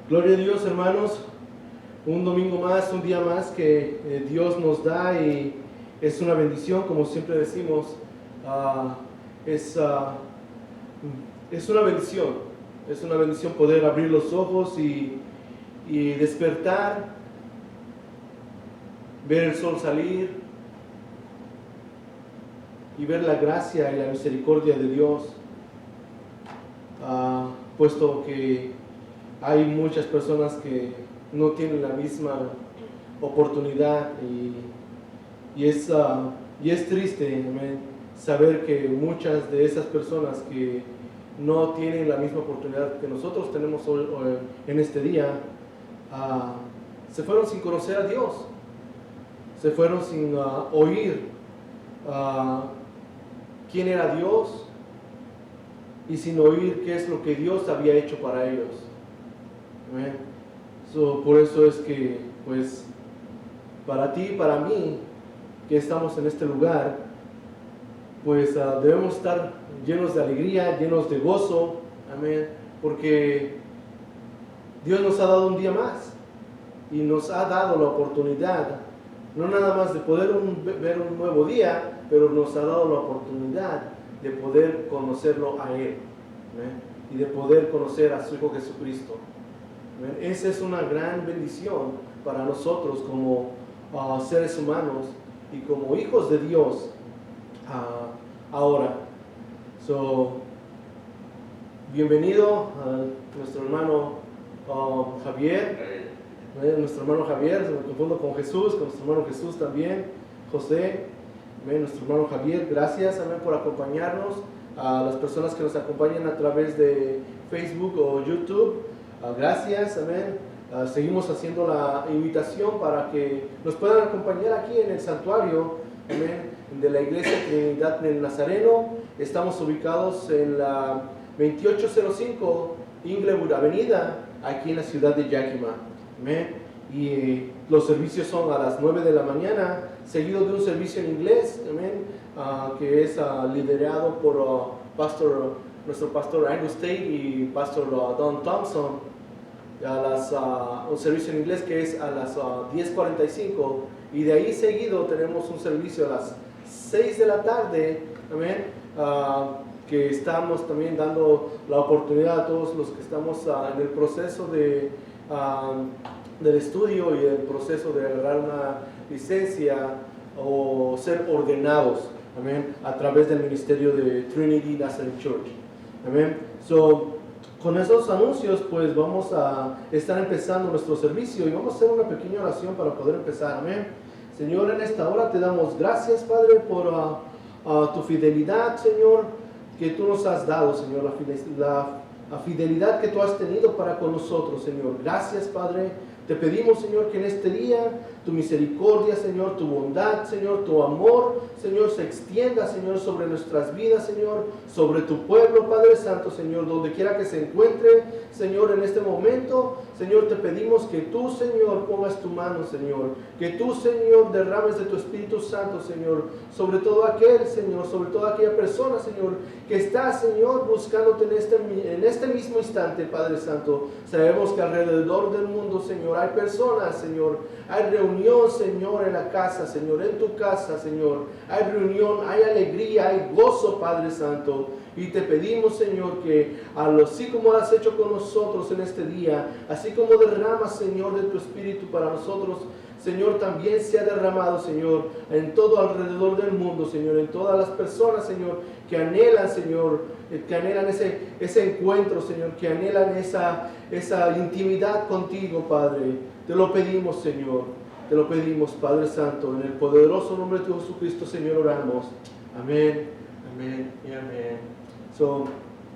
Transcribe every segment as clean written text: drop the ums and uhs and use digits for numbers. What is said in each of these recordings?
Gloria a Dios, hermanos, un domingo más, un día más que Dios nos da y es una bendición, como siempre decimos, es una bendición poder abrir los ojos y despertar, ver el sol salir y ver la gracia y la misericordia de Dios, puesto que hay muchas personas que no tienen la misma oportunidad y es triste, amén, saber que muchas de esas personas que no tienen la misma oportunidad que nosotros tenemos hoy, en este día, se fueron sin conocer a Dios, se fueron sin oír quién era Dios y sin oír qué es lo que Dios había hecho para ellos. Por eso es que, pues, para ti y para mí, que estamos en este lugar, pues debemos estar llenos de alegría, llenos de gozo, amén, porque Dios nos ha dado un día más y nos ha dado la oportunidad, no nada más de poder ver un nuevo día, pero nos ha dado la oportunidad de poder conocerlo a Él, amén, y de poder conocer a su Hijo Jesucristo. Esa es una gran bendición para nosotros como seres humanos y como hijos de Dios ahora. Bienvenido a nuestro hermano Javier, nuestro hermano Javier, se me confundo con Jesús, con nuestro hermano Jesús también, José, nuestro hermano Javier, gracias, amén, por acompañarnos, a las personas que nos acompañan a través de Facebook o YouTube. Gracias, amén. Seguimos haciendo la invitación para que nos puedan acompañar aquí en el santuario, amén, de la Iglesia Trinidad del Nazareno. Estamos ubicados en la 2805 Inglewood Avenida, aquí en la ciudad de Yakima, amén. Y los servicios son a las 9 de la mañana, seguido de un servicio en inglés, amén, que es liderado por nuestro pastor Angus Tate y pastor Don Thompson. Un servicio en inglés que es a las 10:45, y de ahí seguido tenemos un servicio a las 6 de la tarde, amén, que estamos también dando la oportunidad a todos los que estamos en el proceso del estudio y el proceso de agarrar una licencia o ser ordenados, amén, a través del ministerio de Trinity Nazarene Church, amén. Con esos anuncios, pues vamos a estar empezando nuestro servicio y vamos a hacer una pequeña oración para poder empezar, amén. Señor, en esta hora te damos gracias, Padre, por tu fidelidad, Señor, que tú nos has dado, Señor, la fidelidad que tú has tenido para con nosotros, Señor. Gracias, Padre. Te pedimos, Señor, que en este día tu misericordia, Señor, tu bondad, Señor, tu amor, Señor, se extienda, Señor, sobre nuestras vidas, Señor, sobre tu pueblo, Padre Santo, Señor, donde quiera que se encuentre, Señor, en este momento, Señor, te pedimos que tú, Señor, pongas tu mano, Señor, que tú, Señor, derrames de tu Espíritu Santo, Señor, sobre todo aquel, Señor, sobre toda aquella persona, Señor, que está, Señor, buscándote en este mismo instante, Padre Santo. Sabemos que alrededor del mundo, Señor, hay personas, Señor, hay reunión, Señor, en la casa, Señor, en tu casa, Señor, hay reunión, hay alegría, hay gozo, Padre Santo, y te pedimos, Señor, que así como has hecho con nosotros en este día, así como derramas, Señor, de tu Espíritu para nosotros, Señor, también se ha derramado, Señor, en todo alrededor del mundo, Señor, en todas las personas, Señor, que anhelan, Señor, que anhelan ese encuentro, Señor, que anhelan esa intimidad contigo, Padre. Te lo pedimos, Señor, te lo pedimos, Padre Santo, en el poderoso nombre de tu Jesucristo, Señor, oramos. Amén, amén y amén.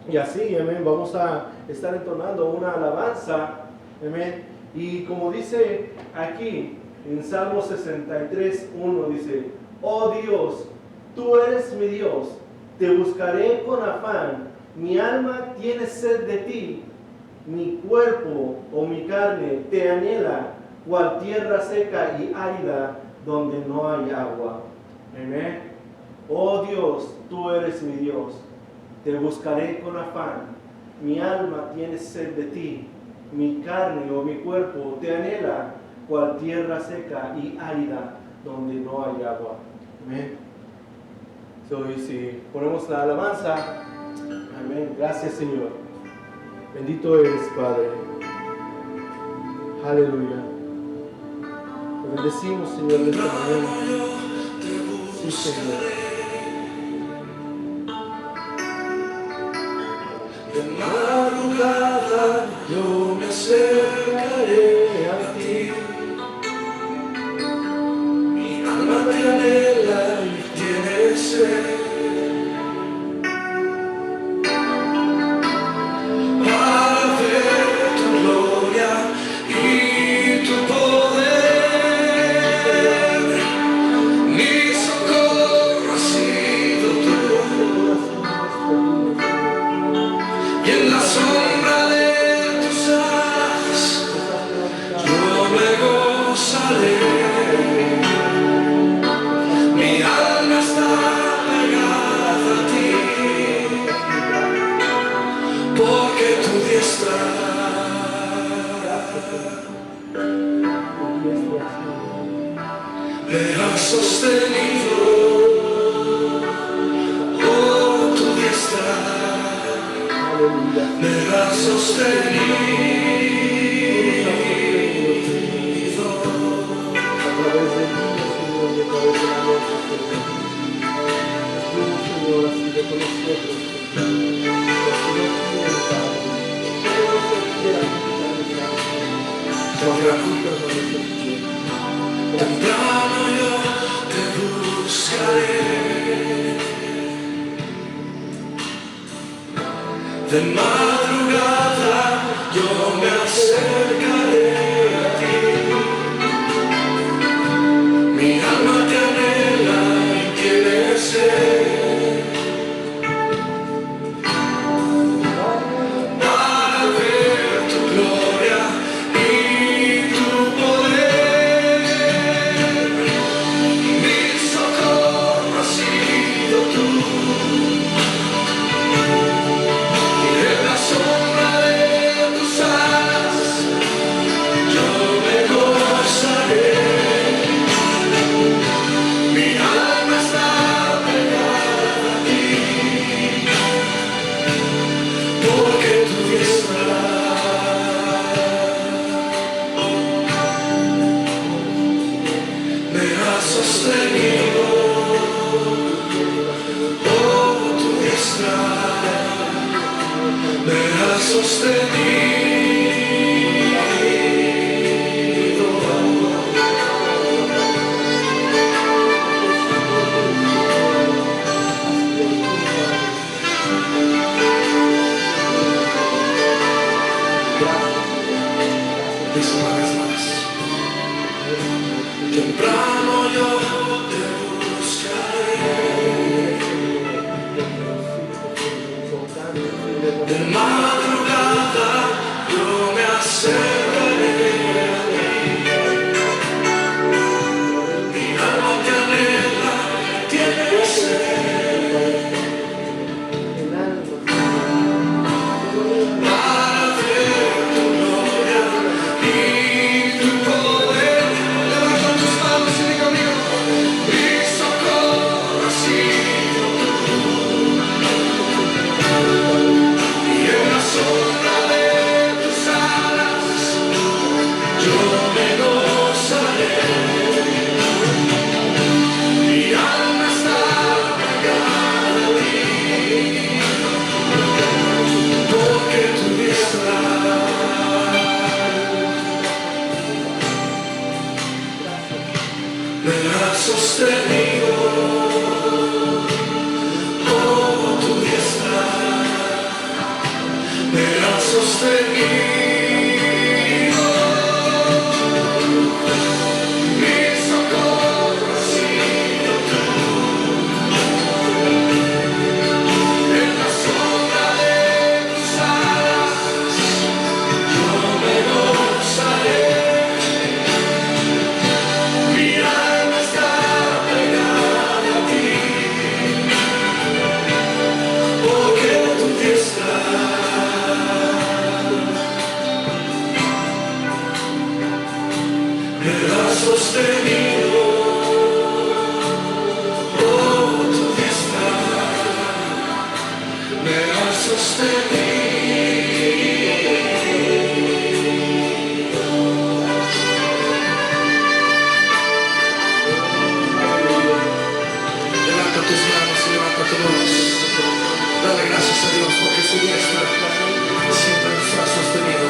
Y así, amén, vamos a estar entonando una alabanza, amén, y como dice aquí, en Salmo 63:1 dice: oh Dios, tú eres mi Dios, te buscaré con afán, mi alma tiene sed de ti, mi cuerpo o mi carne te anhela, cual tierra seca y árida donde no hay agua. Amén. Oh Dios, tú eres mi Dios, te buscaré con afán, mi alma tiene sed de ti, mi carne o mi cuerpo te anhela, cual tierra seca y árida donde no hay agua. Amén. Y si ponemos la alabanza, amén. Gracias, Señor. Bendito eres, Padre. Aleluya. Te bendecimos, Señor, en esta mañana. Sí, Señor. De madrugada yo me acercaré a ti. Mi alma te anhela y tiene sed. Para ver tu gloria y tu poder. Mi socorro ha sido tú. Y en la sombra de tus alas yo me gozaré. Mi alma está pegada a ti, porque tu diestra me ha sostenido. Oh, tu diestra me ha sostenido. A través de ti, Señor, y a través de la noche, Señor, ha sido con nosotros, Señor. Temprano yo te buscaré, de madrugada yo me acercaré a ti. Mi alma te anhela y quiere ser, para ver tu gloria y tu poder. Mi socorro ha sido tú, y en la sombra de tus alas yo me gozaré. Mi alma está pegada a ti, porque tu diestra me ha sostenido. Oh, tu diestra me ha sostenido. Dice una vez más: temprano yo te buscaré, de madrugada yo me acercaré a ti. Mi alma te anhela, tiene sed, para ver tu gloria y tu poder. Levanta tus manos y diga conmigo: mi socorro ha sido tú, y en la sombra de tus alas yo me gozaré. Mi alma está pegada a ti, porque tu diestra me ha sostenido. Oh, tu diestra me ha sostenido. Mi socorro ha sido tú, en la sombra de tus alas yo me gozaré. Mi alma está pegada a ti, porque tu diestra sostenido, oh, tu diestra me ha sostenido. Levanta tus manos y levanta tu voz. Dale gracias a Dios porque su diestra siempre nos ha sostenido.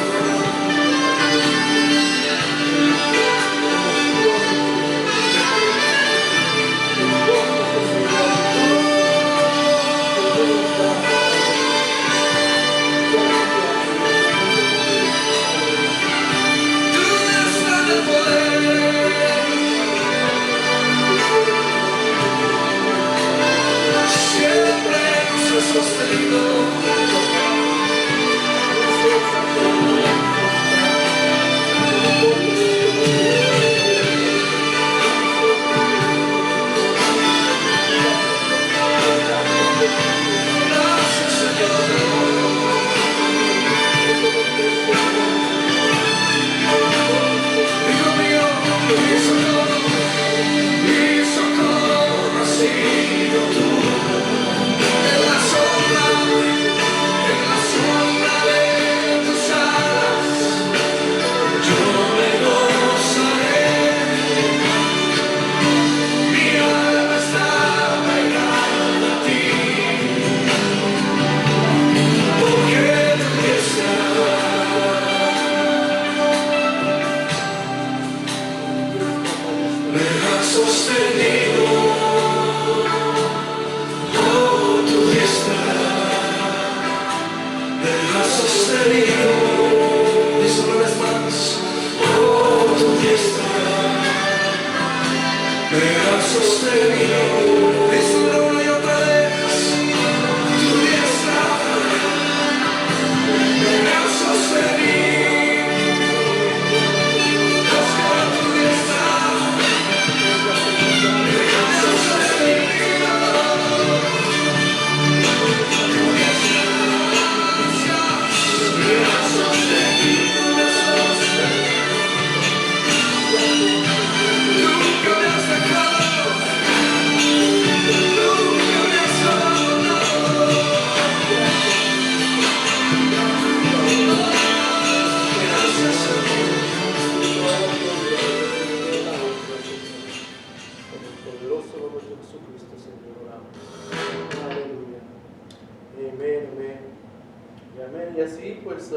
Y así pues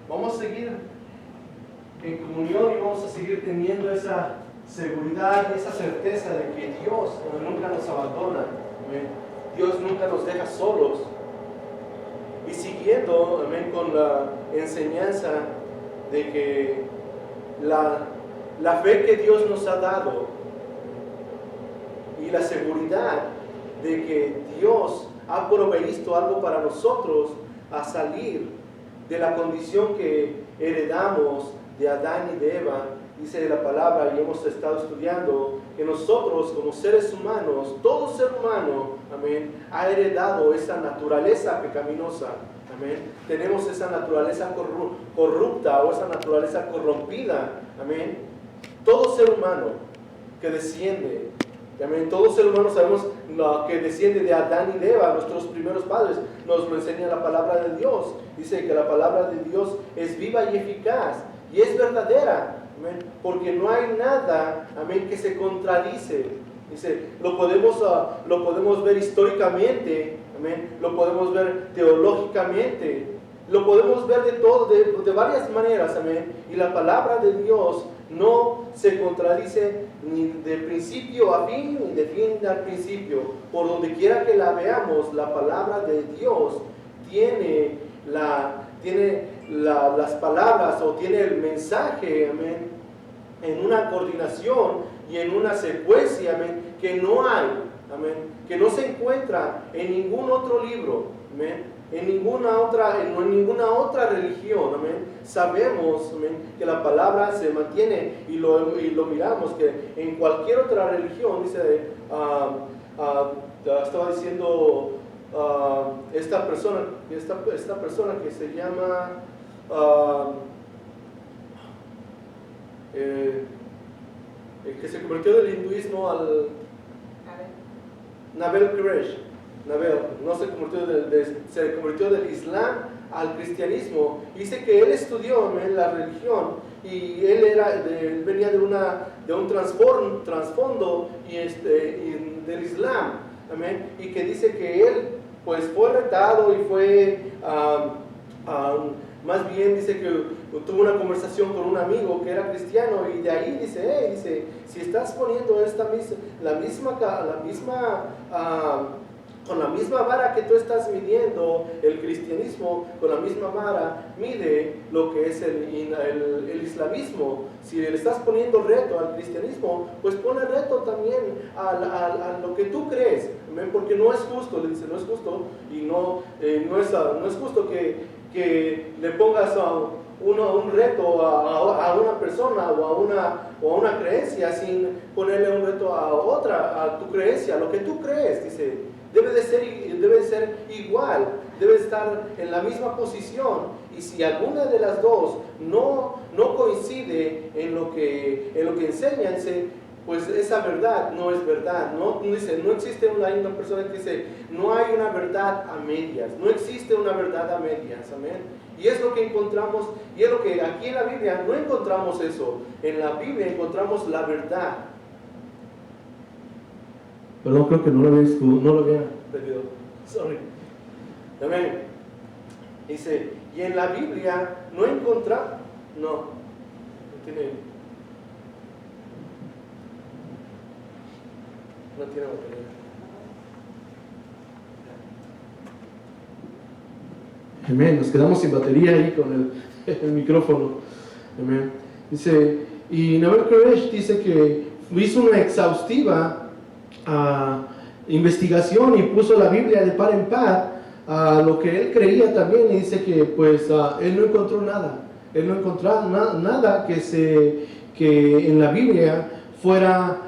vamos a seguir en comunión y vamos a seguir teniendo esa seguridad y esa certeza de que Dios nunca nos abandona. Amén. Dios nunca nos deja solos. Y siguiendo, amén, con la enseñanza de que la fe que Dios nos ha dado y la seguridad de que Dios ha provisto algo para nosotros a salir de la condición que heredamos de Adán y de Eva. Dice la palabra, y hemos estado estudiando, que nosotros como seres humanos, todo ser humano, amén, ha heredado esa naturaleza pecaminosa, amén. Tenemos esa naturaleza corrupta o esa naturaleza corrompida, amén. Todo ser humano que desciende, amén. Todo ser humano sabemos que desciende de Adán y de Eva, nuestros primeros padres, nos lo enseña la palabra de Dios. Dice que la palabra de Dios es viva y eficaz y es verdadera. Amén. Porque no hay nada, amén, que se contradice. Dice, lo podemos ver históricamente, amén, lo podemos ver teológicamente, lo podemos ver de varias maneras, amén. Y la palabra de Dios no se contradice ni de principio a fin, ni de fin a principio. Por donde quiera que la veamos, la palabra de Dios tiene las palabras o tiene el mensaje, amén, en una coordinación y en una secuencia, amén, que no hay, amén, que no se encuentra en ningún otro libro, amén, en ninguna otra religión, amén. Sabemos, amén, que la palabra se mantiene y lo miramos, que en cualquier otra religión, dice, estaba diciendo esta persona que se llama convirtió del hinduismo al Nabil Qureshi. Nabil, no se convirtió, se convirtió del Islam al cristianismo. Dice que él estudió la religión y él venía de un trasfondo del Islam. Amén. Y que dice que él pues fue retado y fue más bien dice que tuvo una conversación con un amigo que era cristiano y de ahí dice, si estás poniendo con la misma vara que tú estás midiendo el cristianismo, con la misma vara mide lo que es el islamismo. Si le estás poniendo reto al cristianismo, pues pone reto también a lo que tú crees, porque no es justo, le dice, no es justo y no es justo que le pongas un reto a una persona o a una creencia sin ponerle un reto a tu creencia, lo que tú crees, dice. Debe de ser igual, debe estar en la misma posición, y si alguna de las dos no coincide en lo que enseñan, pues esa verdad no es verdad. No existe una persona que dice, no hay una verdad a medias, no existe una verdad a medias, amén. Y es lo que encontramos, y es lo que aquí en la Biblia no encontramos eso. En la Biblia encontramos la verdad. Perdón, creo que no lo había pedido. Sorry. Amén. Dice, y en la Biblia no encontramos. No tiene batería. Amén. Nos quedamos sin batería ahí con el micrófono. Amén. Dice, y Nabil Qureshi dice que hizo una exhaustiva investigación y puso la Biblia de par en par a lo que él creía también, y dice que pues él no encontró nada. Él no encontró nada que en la Biblia fuera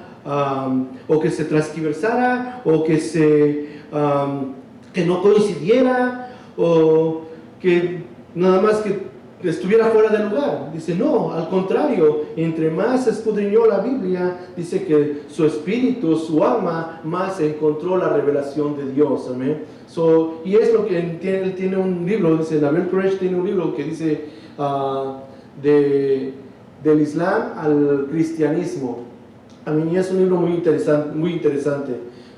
o que se transgiversara o que no coincidiera o que nada más que estuviera fuera de lugar. Dice, no, al contrario, entre más escudriñó la Biblia, dice que su espíritu, su alma, más encontró la revelación de Dios. Amén. Y es lo que él tiene un libro, dice, Nabil Qureshi tiene un libro que dice del Islam al cristianismo. Amén. Y es un libro muy interesante.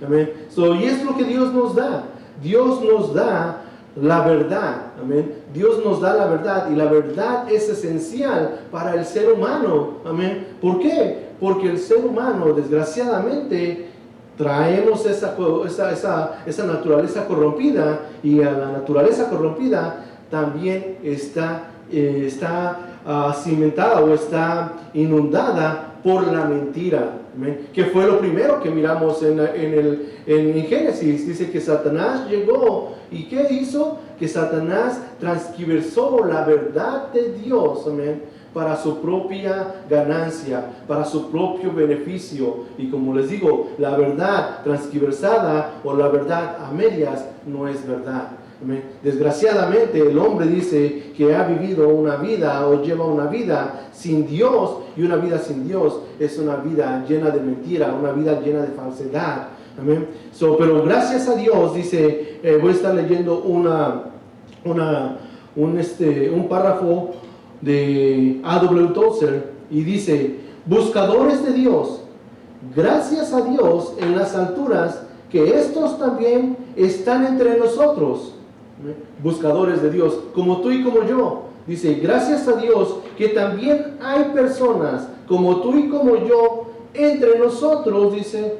Amén. Y es lo que Dios nos da. Dios nos da la verdad, amén. Dios nos da la verdad, y la verdad es esencial para el ser humano, amén. ¿Por qué? Porque el ser humano, desgraciadamente, traemos esa naturaleza corrompida, y a la naturaleza corrompida también está cimentada o está inundada por la mentira. Amén. Que fue lo primero que miramos en Génesis. Dice que Satanás llegó y ¿qué hizo? Que Satanás transgiversó la verdad de Dios, amén, para su propia ganancia, para su propio beneficio. Y como les digo, la verdad transgiversada o la verdad a medias no es verdad. Amén. Desgraciadamente el hombre dice que ha vivido una vida o lleva una vida sin Dios, y una vida sin Dios es una vida llena de mentira, una vida llena de falsedad. Amén. Pero gracias a Dios, dice, voy a estar leyendo un párrafo de A.W. Tozer, y dice, buscadores de Dios, gracias a Dios en las alturas, que estos también están entre nosotros. Buscadores de Dios, como tú y como yo. Dice, gracias a Dios que también hay personas como tú y como yo entre nosotros, dice,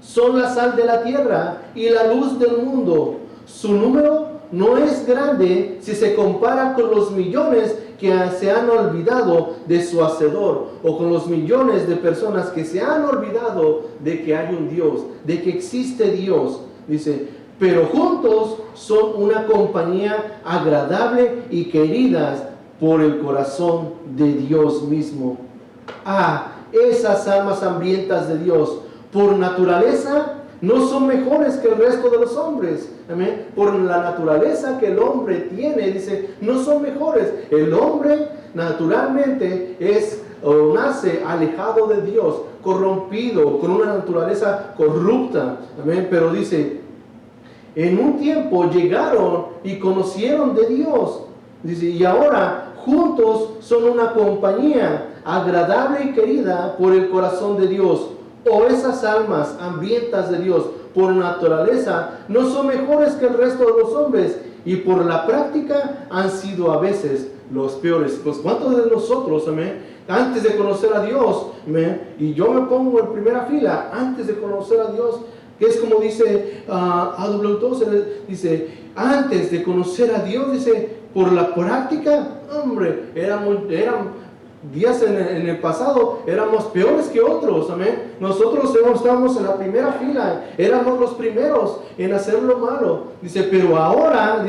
son la sal de la tierra y la luz del mundo. Su número no es grande si se compara con los millones que se han olvidado de su hacedor, o con los millones de personas que se han olvidado de que hay un Dios, de que existe Dios. Dice, pero juntos son una compañía agradable y queridas por el corazón de Dios mismo. Esas almas hambrientas de Dios, por naturaleza, no son mejores que el resto de los hombres. Amén. Por la naturaleza que el hombre tiene, dice, no son mejores. El hombre naturalmente es o nace alejado de Dios, corrompido, con una naturaleza corrupta. Amén. Pero dice, en un tiempo llegaron y conocieron de Dios. Dice, y ahora juntos son una compañía agradable y querida por el corazón de Dios. O esas almas hambrientas de Dios por naturaleza no son mejores que el resto de los hombres, y por la práctica han sido a veces los peores. Pues ¿cuántos de nosotros, amén, antes de conocer a Dios, amén, y yo me pongo en primera fila, antes de conocer a Dios, que es como dice A.W. Tozer, dice, antes de conocer a Dios, dice, por la práctica, hombre, eran días en el pasado, éramos peores que otros, amén. Nosotros estábamos en la primera fila, éramos los primeros en hacer lo malo. Dice, pero ahora,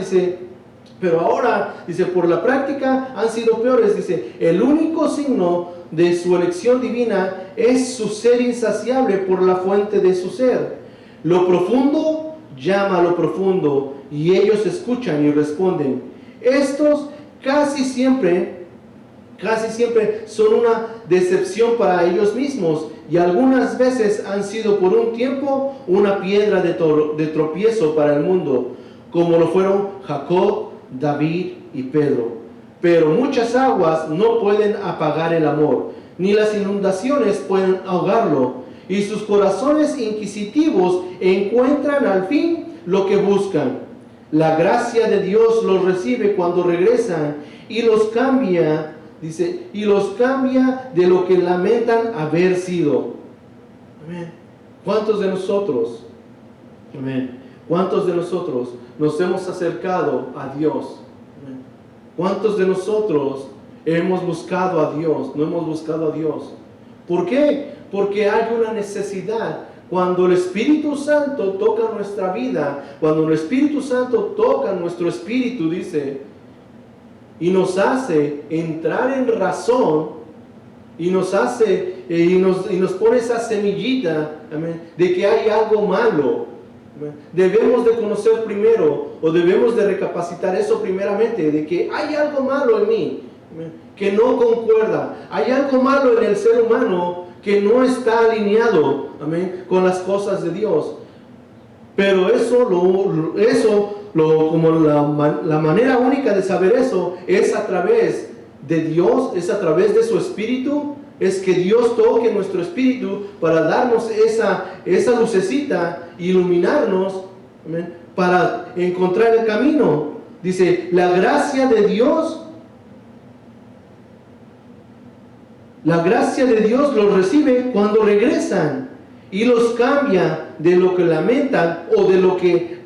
por la práctica han sido peores. Dice, el único signo de su elección divina es su ser insaciable por la fuente de su ser. Lo profundo llama a lo profundo, y ellos escuchan y responden. Estos casi siempre son una decepción para ellos mismos, y algunas veces han sido por un tiempo una piedra de tropiezo para el mundo, como lo fueron Jacob, David y Pedro. Pero muchas aguas no pueden apagar el amor, ni las inundaciones pueden ahogarlo, y sus corazones inquisitivos encuentran al fin lo que buscan. La gracia de Dios los recibe cuando regresan y los cambia. Dice, y los cambia de lo que lamentan haber sido. Amén. ¿Cuántos de nosotros, amén, cuántos de nosotros nos hemos acercado a Dios? Amén. ¿Cuántos de nosotros hemos buscado a Dios? No hemos buscado a Dios. ¿Por qué? Porque hay una necesidad. Cuando el Espíritu Santo toca nuestra vida, cuando el Espíritu Santo toca nuestro espíritu, dice, y nos hace entrar en razón, y nos hace y nos pone esa semillita, amén, de que hay algo malo. Amén. Debemos de conocer primero, o debemos de recapacitar eso primeramente, de que hay algo malo en mí, amén, que no concuerda. Hay algo malo en el ser humano que no está alineado, amén, con las cosas de Dios. Pero la manera única de saber eso es a través de Dios, es a través de su Espíritu, es que Dios toque nuestro espíritu para darnos esa lucecita, iluminarnos, amén, para encontrar el camino. Dice, la gracia de Dios los recibe cuando regresan y los cambia de lo que lamentan o de lo que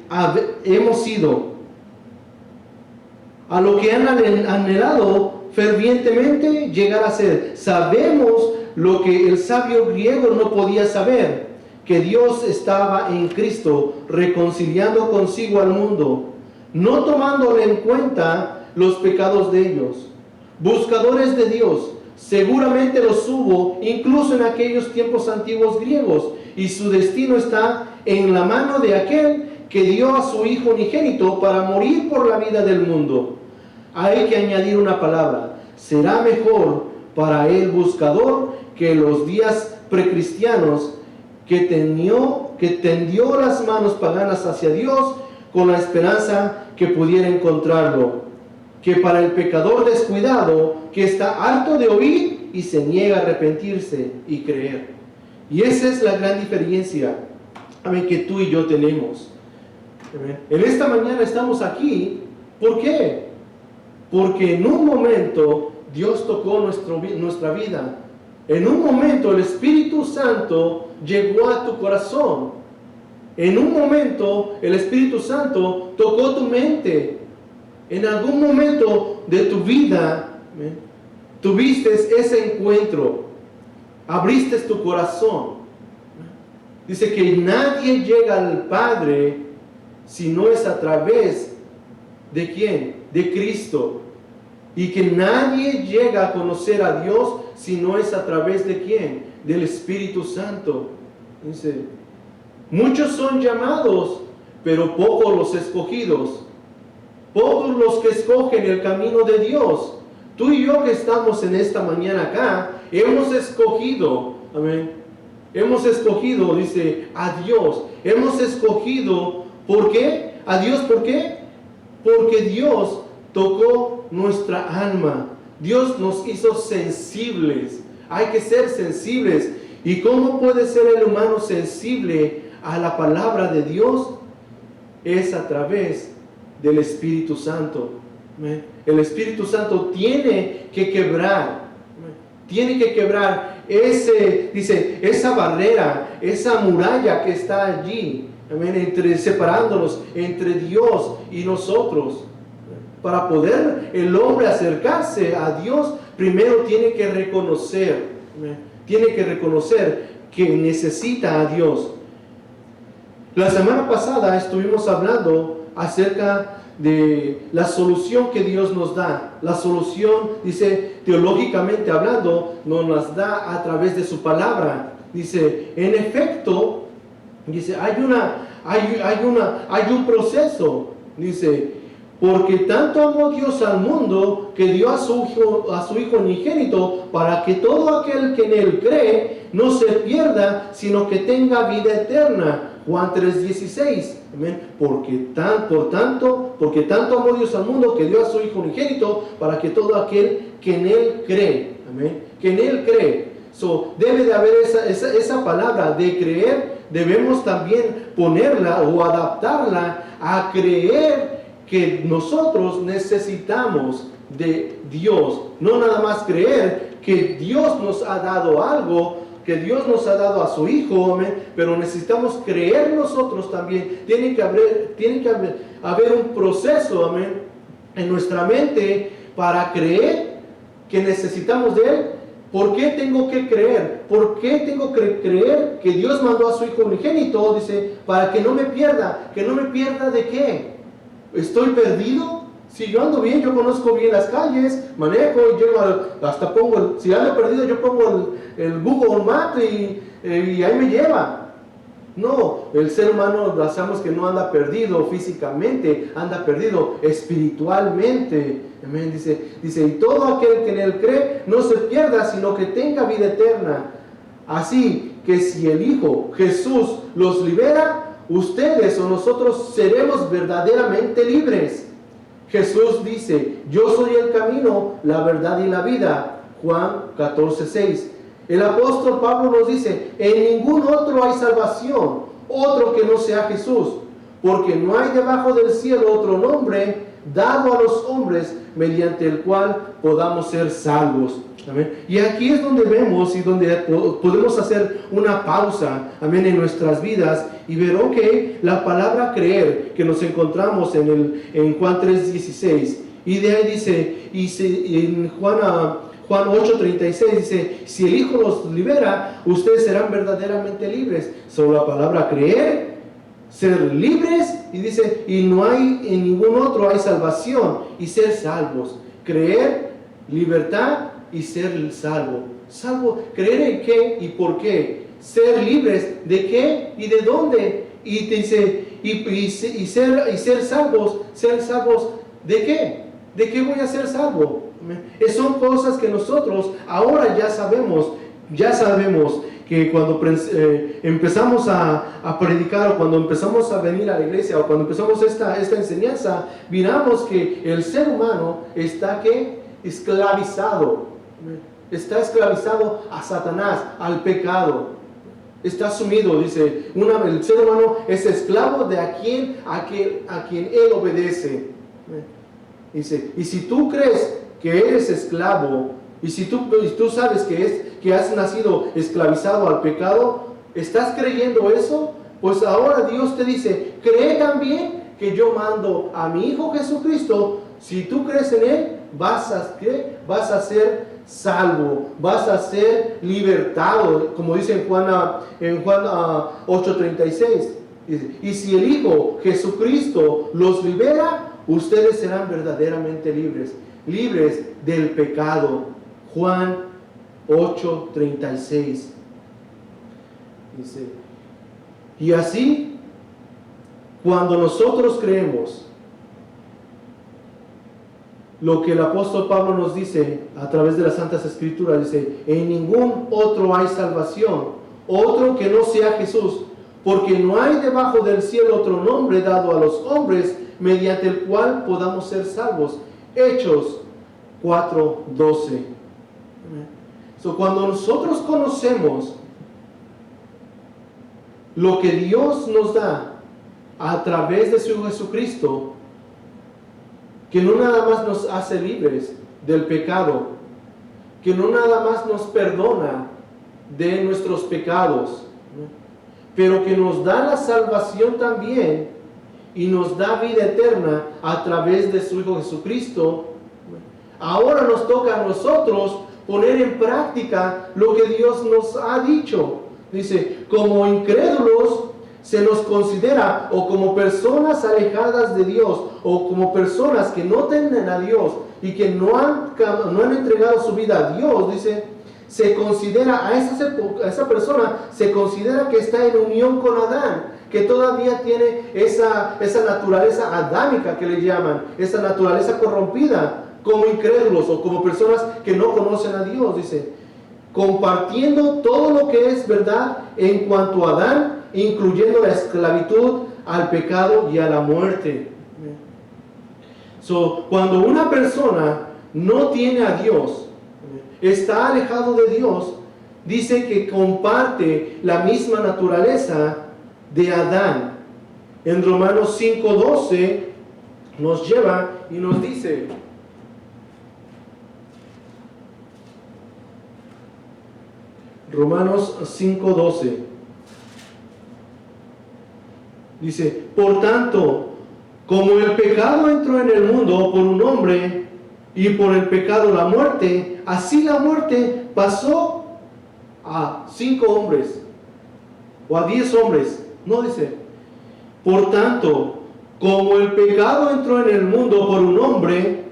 hemos sido, a lo que han anhelado fervientemente llegar a ser. Sabemos lo que el sabio griego no podía saber, que Dios estaba en Cristo reconciliando consigo al mundo, no tomándole en cuenta los pecados de ellos. Buscadores de Dios, seguramente los hubo incluso en aquellos tiempos antiguos griegos, y su destino está en la mano de aquel que dio a su Hijo unigénito para morir por la vida del mundo. Hay que añadir una palabra: será mejor para el buscador que los días precristianos, que tendió las manos paganas hacia Dios con la esperanza que pudiera encontrarlo, que para el pecador descuidado, que está harto de oír y se niega a arrepentirse y creer. Y esa es la gran diferencia, amén, que tú y yo tenemos. Amén. En esta mañana estamos aquí, ¿por qué? Porque en un momento Dios tocó nuestra vida. En un momento el Espíritu Santo llegó a tu corazón. En un momento el Espíritu Santo tocó tu mente. En algún momento de tu vida, amén, tuviste ese encuentro. Abriste tu corazón. Dice que nadie llega al Padre si no es a través de ¿quién? De Cristo. Y que nadie llega a conocer a Dios si no es a través de ¿quién? Del Espíritu Santo. Dice, muchos son llamados, pero pocos los escogidos. Pocos los que escogen el camino de Dios. tú y yo que estamos en esta mañana acá, hemos escogido, amén, hemos escogido, dice, a Dios. Hemos escogido, ¿por qué? A Dios, ¿por qué? Porque Dios tocó nuestra alma. Dios nos hizo sensibles. Hay que ser sensibles. ¿Y cómo puede ser el humano sensible a la palabra de Dios? Es a través del Espíritu Santo. El Espíritu Santo tiene que quebrar esa barrera, esa muralla que está allí, separándonos entre Dios y nosotros. Para poder el hombre acercarse a Dios, primero tiene que reconocer que necesita a Dios. La semana pasada estuvimos hablando acerca de la solución que Dios nos da. La solución, dice, teológicamente hablando, nos las da a través de su palabra. Dice, en efecto, dice, hay un proceso. Dice, porque tanto amó Dios al mundo que dio a su Hijo unigénito para que todo aquel que en Él cree no se pierda, sino que tenga vida eterna. Juan 3:16. Amén. Porque tanto amó Dios al mundo que dio a su Hijo unigénito para que todo aquel que en Él cree, amén, que en Él cree. Debe de haber esa palabra de creer, debemos también ponerla o adaptarla a creer que nosotros necesitamos de Dios. No nada más creer que Dios nos ha dado algo, que Dios nos ha dado a su Hijo, amén, pero necesitamos creer nosotros también. Tiene que haber un proceso, amén, en nuestra mente para creer que necesitamos de Él. ¿Por qué tengo que creer? ¿Por qué tengo que creer que Dios mandó a su Hijo unigénito? Dice, para que no me pierda. ¿Que no me pierda de qué? ¿Estoy perdido? Si yo ando bien, yo conozco bien las calles, manejo y llego si ando perdido, yo pongo el Google Maps y ahí me lleva. No, el ser humano sabemos que no anda perdido físicamente, anda perdido espiritualmente. Amén. Dice, y todo aquel que en Él cree no se pierda, sino que tenga vida eterna. Así que si el Hijo Jesús los libera, ustedes o nosotros seremos verdaderamente libres. Jesús dice, yo soy el camino, la verdad y la vida. Juan 14:6. El apóstol Pablo nos dice, en ningún otro hay salvación, otro que no sea Jesús, porque no hay debajo del cielo otro nombre dado a los hombres mediante el cual podamos ser salvos. Amén. Y aquí es donde vemos y donde podemos hacer una pausa, amén, en nuestras vidas y ver, ok, la palabra creer que nos encontramos en Juan 3:16, y de ahí dice, en Juan 8:36 dice, si el Hijo los libera, ustedes serán verdaderamente libres. Sobre la palabra creer, ser libres, y dice, y no hay en ningún otro hay salvación, y ser salvos. Creer, libertad y ser salvo. Salvo, creer en qué y por qué. Ser libres de qué y de dónde. Y dice, ser salvos de qué. ¿De qué voy a ser salvo? Son cosas que nosotros ahora ya sabemos que cuando empezamos a predicar, o cuando empezamos a venir a la iglesia, o cuando empezamos esta enseñanza, miramos que el ser humano está esclavizado a Satanás, al pecado. Está sumido, dice, el ser humano es esclavo de a quien él obedece. Dice, y si tú crees que eres esclavo, y si tú sabes que has nacido esclavizado al pecado, ¿estás creyendo eso? Pues ahora Dios te dice, cree también que yo mando a mi Hijo Jesucristo. Si tú crees en Él, vas a ser salvo, vas a ser libertado, como dice en Juan 8:36. Y si el Hijo Jesucristo los libera, ustedes serán verdaderamente libres del pecado. Juan 8:36. Dice, y así, cuando nosotros creemos lo que el apóstol Pablo nos dice a través de las Santas Escrituras. Dice, en ningún otro hay salvación, otro que no sea Jesús, porque no hay debajo del cielo otro nombre dado a los hombres mediante el cual podamos ser salvos. Hechos 4:12. Cuando nosotros conocemos lo que Dios nos da a través de su Hijo Jesucristo, que no nada más nos hace libres del pecado, que no nada más nos perdona de nuestros pecados, pero que nos da la salvación también y nos da vida eterna a través de su Hijo Jesucristo. Ahora nos toca a nosotros poner en práctica lo que Dios nos ha dicho. Dice, como incrédulos se nos considera, o como personas alejadas de Dios, o como personas que no tienen a Dios y que no han entregado su vida a Dios. Dice, se considera a esa persona, se considera que está en unión con Adán, que todavía tiene esa naturaleza adámica que le llaman, esa naturaleza corrompida, como incrédulos o como personas que no conocen a Dios. Dice, compartiendo todo lo que es verdad en cuanto a Adán, incluyendo la esclavitud al pecado y a la muerte. Cuando una persona no tiene a Dios, está alejado de Dios, dice que comparte la misma naturaleza de Adán. En Romanos 5:12 nos lleva y nos dice, Romanos 5:12 dice, por tanto, como el pecado entró en el mundo por un hombre, y por el pecado la muerte, así la muerte pasó a 5 hombres, o a 10 hombres. No dice, por tanto, como el pecado entró en el mundo por un hombre,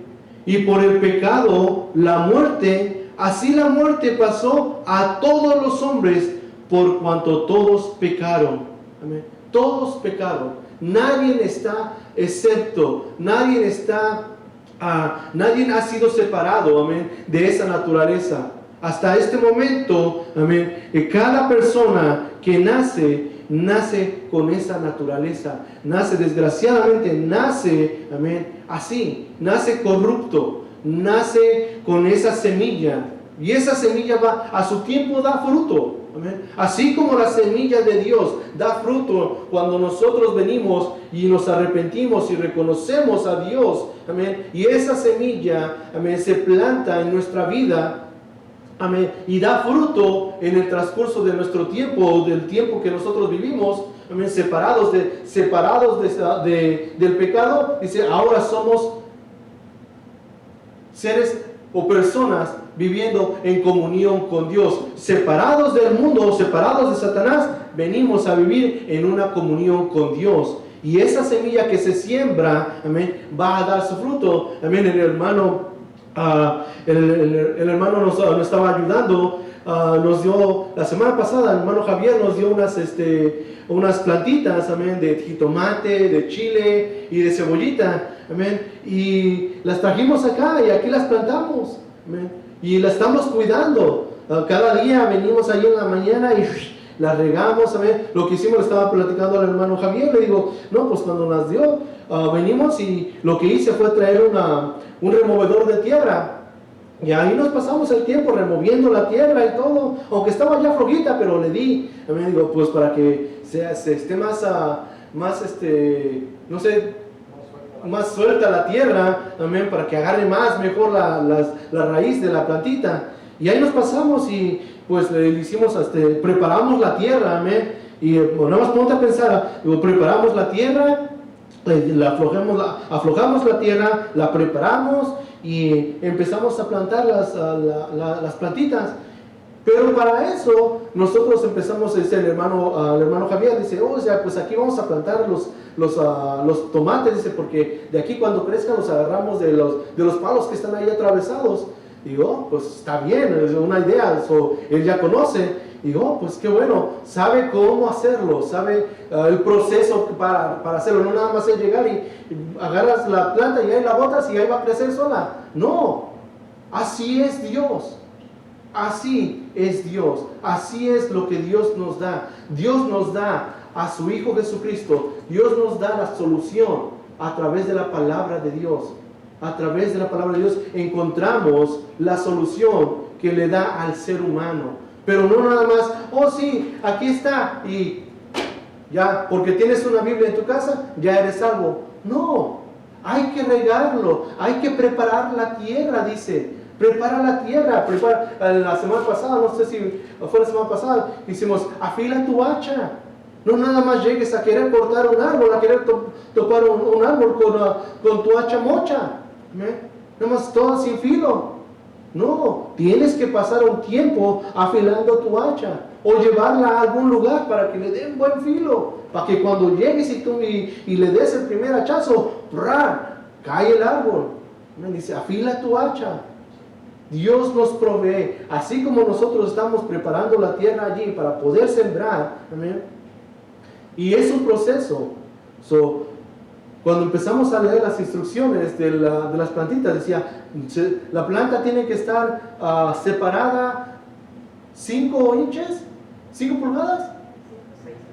y por el pecado la muerte, así la muerte pasó a todos los hombres, por cuanto todos pecaron. Amén. Todos pecaron. Nadie está excepto. Nadie ha sido separado, amén, de esa naturaleza. Hasta este momento, amén, cada persona que nace con esa naturaleza. Nace, amén, así. Nace corrupto. Nace con esa semilla. Y esa semilla a su tiempo da fruto. Amén. Así como la semilla de Dios da fruto cuando nosotros venimos y nos arrepentimos y reconocemos a Dios. Amén. Y esa semilla, amén, se planta en nuestra vida. Amén. Y da fruto en el transcurso de nuestro tiempo, del tiempo que nosotros vivimos. Amén. Separados del pecado. Dice, ahora somos seres o personas viviendo en comunión con Dios, separados del mundo, separados de Satanás, venimos a vivir en una comunión con Dios. Y esa semilla que se siembra, amén, va a dar su fruto. Amén. El hermano nos estaba ayudando, nos dio la semana pasada, el hermano Javier nos dio unas plantitas, amén, de jitomate, de chile y de cebollita, amén, y las trajimos acá y aquí las plantamos, amén, y las estamos cuidando. Cada día venimos ahí en la mañana y las regamos, amén. Lo que hicimos, le estaba platicando al hermano Javier, le digo, no, pues cuando las dio, venimos y lo que hice fue traer un removedor de tierra. Y ahí nos pasamos el tiempo removiendo la tierra y todo, aunque estaba ya flojita, pero le di, me digo, pues para que se esté más suelta la tierra, amén, para que agarre mejor la raíz de la plantita. Y ahí nos pasamos y pues le hicimos, preparamos la tierra, amén, y nada más ponte a pensar, preparamos la tierra, aflojamos la tierra, la preparamos y empezamos a plantar las plantitas. Pero para eso nosotros empezamos, dice el hermano Javier, dice, pues aquí vamos a plantar los tomates, dice, porque de aquí cuando crezcan los agarramos de los palos que están ahí atravesados. Digo, pues está bien, es una idea, él ya conoce. digo, pues qué bueno, sabe cómo hacerlo, sabe el proceso para hacerlo. No nada más es llegar y agarras la planta y ahí la botas y ahí va a crecer sola. No, así es Dios. Así es Dios. Así es lo que Dios nos da. Dios nos da a su Hijo Jesucristo. Dios nos da la solución a través de la palabra de Dios. A través de la palabra de Dios encontramos la solución que le da al ser humano. Pero no nada más, oh sí, aquí está y ya, porque tienes una Biblia en tu casa, ya eres salvo. No, hay que regarlo, hay que preparar la tierra, dice. Prepara la tierra, la semana pasada, no sé si fue la semana pasada, hicimos, afila tu hacha. No nada más llegues a querer cortar un árbol, a querer topar un árbol con tu hacha mocha. Nada más todo sin filo. No, tienes que pasar un tiempo afilando tu hacha o llevarla a algún lugar para que le dé un buen filo, para que cuando llegues y le des el primer hachazo, cae el árbol. Me dice, afila tu hacha. Dios nos provee, así como nosotros estamos preparando la tierra allí para poder sembrar. ¿Amén? Y es un proceso. Cuando empezamos a leer las instrucciones de las plantitas, decía, la planta tiene que estar separada 5 inches, 5 pulgadas,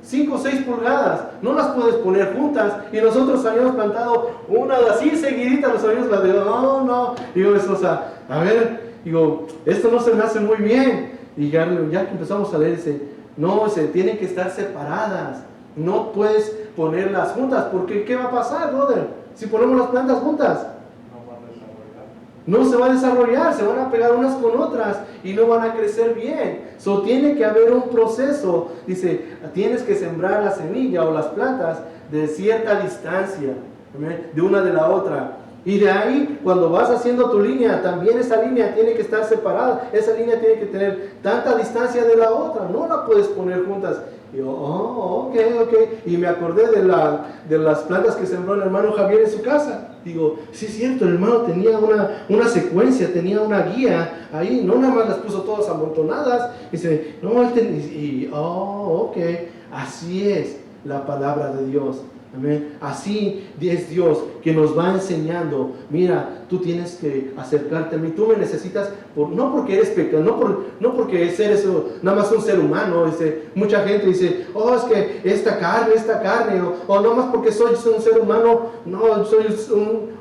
5 o 6 pulgadas. No las puedes poner juntas. Y nosotros habíamos plantado una así seguidita, los habíamos plantado. No. Digo, eso, a ver, digo, esto no se me hace muy bien. Y ya que empezamos a leer, dice, tienen que estar separadas. No puedes ponerlas juntas, porque ¿qué va a pasar, brother? Si ponemos las plantas juntas, no se va a desarrollar, se van a pegar unas con otras y no van a crecer bien. Tiene que haber un proceso. Dice, tienes que sembrar la semilla o las plantas de cierta distancia, de una de la otra. Y de ahí, cuando vas haciendo tu línea, también esa línea tiene que estar separada. Esa línea tiene que tener tanta distancia de la otra. No la puedes poner juntas. Y yo, ok. Y me acordé de las plantas que sembró el hermano Javier en su casa. Digo, sí es cierto, el hermano tenía una secuencia, tenía una guía ahí. No nada más las puso todas amontonadas. Dice, no, ok. Así es la palabra de Dios. Amén. Así es Dios que nos va enseñando. Mira, tú tienes que acercarte a mí. Tú me necesitas, no porque eres pecador, no porque eres nada más un ser humano. Mucha gente dice, oh, es que esta carne, o no más porque soy un ser humano, no, soy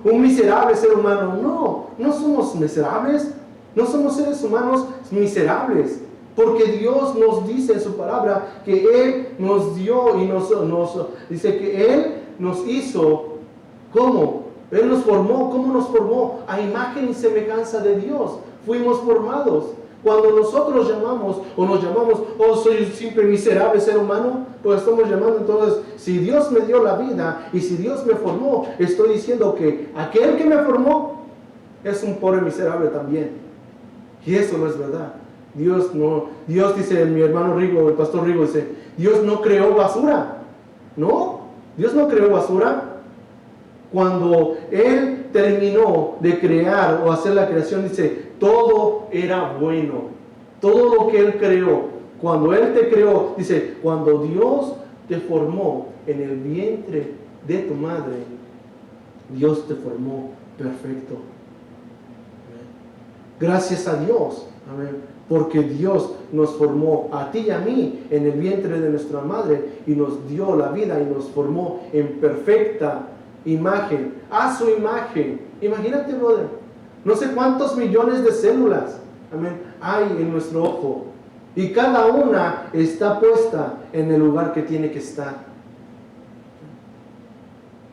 un miserable ser humano. No somos miserables, no somos seres humanos miserables. Porque Dios nos dice en su palabra que Él nos dio y dice que Él nos hizo, ¿cómo? Él nos formó, ¿cómo nos formó? A imagen y semejanza de Dios. Fuimos formados. Cuando nosotros nos llamamos, oh, soy un simple miserable ser humano, pues estamos llamando entonces, si Dios me dio la vida y si Dios me formó, estoy diciendo que aquel que me formó es un pobre miserable también. Y eso no es verdad. Dios dice, mi hermano Rigo, el pastor Rigo dice, Dios no creó basura. No, Dios no creó basura. Cuando Él terminó de crear o hacer la creación, dice, todo era bueno. Todo lo que Él creó, cuando Él te creó, dice, cuando Dios te formó en el vientre de tu madre, Dios te formó perfecto. Gracias a Dios. Amén. Porque Dios nos formó a ti y a mí en el vientre de nuestra madre y nos dio la vida y nos formó en perfecta imagen, a su imagen. Imagínate, brother, no sé cuántos millones de células, amén, hay en nuestro ojo y cada una está puesta en el lugar que tiene que estar.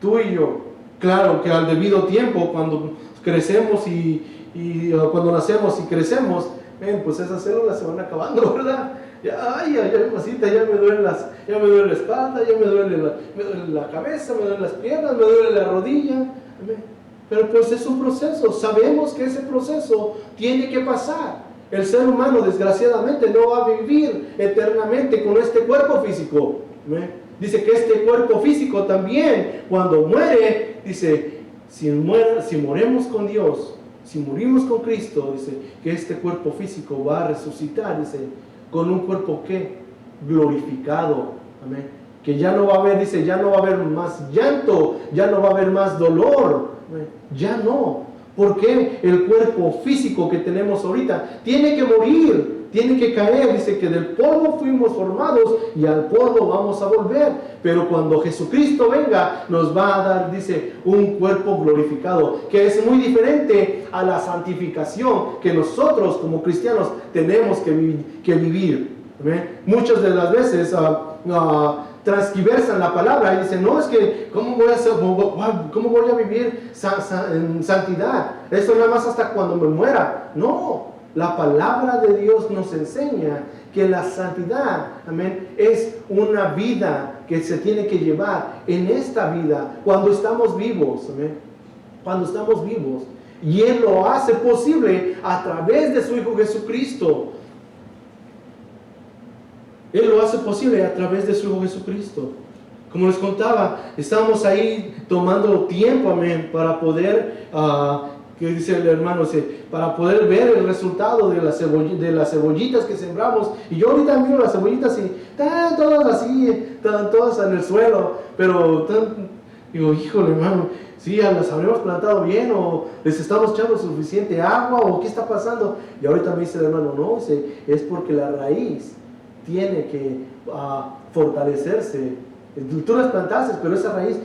Tú y yo, claro que al debido tiempo, cuando crecemos y cuando nacemos y crecemos, pues esas células se van acabando, ¿verdad? Ya me duele la espalda, ya me duele la cabeza, me duelen las piernas, me duele la rodilla. Pero pues es un proceso, sabemos que ese proceso tiene que pasar. El ser humano desgraciadamente no va a vivir eternamente con este cuerpo físico. Dice que este cuerpo físico también, cuando muere, dice, si moremos con Dios, si morimos con Cristo, dice que este cuerpo físico va a resucitar, dice, con un cuerpo ¿qué? Glorificado. Amén. Que ya no va a haber, dice, ya no va a haber más llanto, ya no va a haber más dolor. Amén. Ya no. Porque el cuerpo físico que tenemos ahorita tiene que morir, tiene que caer. Dice que del polvo fuimos formados y al polvo vamos a volver. Pero cuando Jesucristo venga, nos va a dar, dice, un cuerpo glorificado, que es muy diferente a la santificación que nosotros como cristianos tenemos que vivir. ¿Amén? Muchas de las veces transgiversan la palabra y dicen, no, es que ¿cómo voy a vivir en santidad? Eso nada más hasta cuando me muera. No, la palabra de Dios nos enseña que la santidad, amén, es una vida que se tiene que llevar en esta vida cuando estamos vivos, amén, cuando estamos vivos. Y Él lo hace posible a través de su Hijo Jesucristo. Él lo hace posible a través de su Hijo Jesucristo. Como les contaba, estamos ahí tomando tiempo, amén, para poder, ¿qué dice el hermano? Para poder ver el resultado de las cebollitas que sembramos. Y yo ahorita miro las cebollitas y están todas así, están todas en el suelo. Pero digo, híjole, hermano, sí, las habremos plantado bien, o les estamos echando suficiente agua, o qué está pasando. Y ahorita me dice el hermano, no, es porque la raíz tiene que fortalecerse. Tú las plantaste, pero esa raíz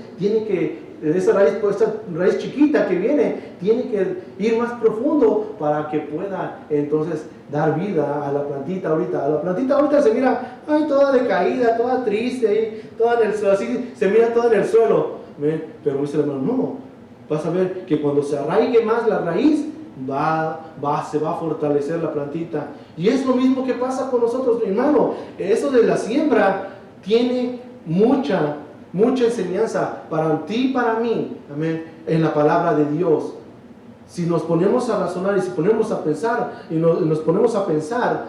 pues, esta raíz chiquita que viene, tiene que ir más profundo para que pueda entonces dar vida a la plantita ahorita. La plantita ahorita se mira toda decaída, toda triste, toda en el suelo, así se mira toda en el suelo. Pero dice el hermano, no, vas a ver que cuando se arraigue más la raíz, se va a fortalecer la plantita. Y es lo mismo que pasa con nosotros, hermano. Eso de la siembra tiene mucha enseñanza para ti y para mí, amén, en la palabra de Dios. Si nos ponemos a razonar y si ponemos a pensar y nos ponemos a pensar